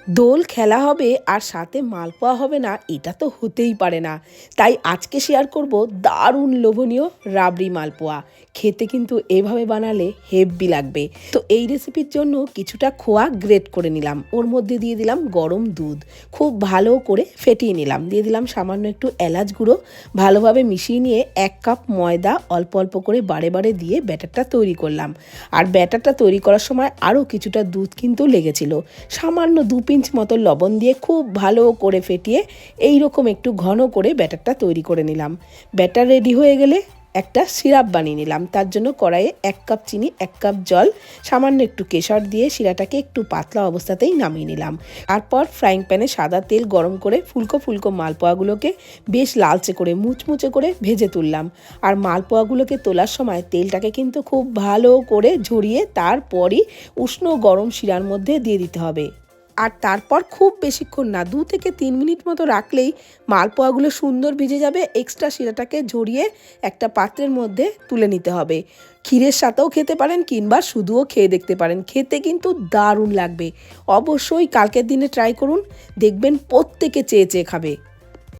দোল খেলা হবে আর সাথে মালপোয়া হবে না, এটা তো হতেই পারে না। তাই আজকে শেয়ার করব দারুণ লোভনীয় রাবড়ি মালপোয়া। খেতে কিন্তু এভাবে বানালে হেব্বি লাগবে। তো এই রেসিপির জন্য কিছুটা খোয়া গ্রেট করে নিলাম, ওর মধ্যে দিয়ে দিলাম গরম দুধ, খুব ভালো করে ফেটিয়ে নিলাম, দিয়ে দিলাম সামান্য একটু এলাচ গুঁড়ো, ভালোভাবে মিশিয়ে নিয়ে 1 কাপ ময়দা অল্প অল্প করে বারে বারে দিয়ে ব্যাটারটা তৈরি করলাম। আর ব্যাটারটা তৈরি করার সময় আরও কিছুটা দুধ কিন্তু লেগেছিল। সামান্য 2 পিঞ্চ মতো লবণ দিয়ে খুব ভালো করে ফেটিয়ে এই রকম একটু ঘন করে ব্যাটারটা তৈরি করে নিলাম। ব্যাটার রেডি হয়ে গেলে একটা সিরাপ বানিয়ে নিলাম। তার জন্য কড়াইয়ে 1 কাপ চিনি, 1 কাপ জল, সামান্য একটু কেশর দিয়ে শিরাটাকে একটু পাতলা অবস্থাতেই নামিয়ে নিলাম। তারপর ফ্রাইং প্যানে সাদা তেল গরম করে ফুলকো ফুলকো মালপোয়াগুলোকে বেশ লালচে করে মুচমুচে করে ভেজে তুললাম। আর মালপোয়াগুলোকে তোলার সময় তেলটাকে কিন্তু খুব ভালো করে ঝরিয়ে তারপরই উষ্ণ গরম শিরার মধ্যে দিয়ে দিতে হবে। আর তারপর খুব বেশিক্ষণ না, 2 থেকে 3 মিনিট মতো রাখলেই মালপোয়াগুলো সুন্দর ভিজে যাবে। এক্সট্রা শিরাটাকে ঝরিয়ে একটা পাত্রের মধ্যে তুলে নিতে হবে। ক্ষীরের সাথেও খেতে পারেন কিংবা শুধুও খেয়ে দেখতে পারেন, খেতে কিন্তু দারুণ লাগবে। অবশ্যই কালকের দিনে ট্রাই করুন, দেখবেন প্রত্যেকে চেয়ে চেয়ে খাবে।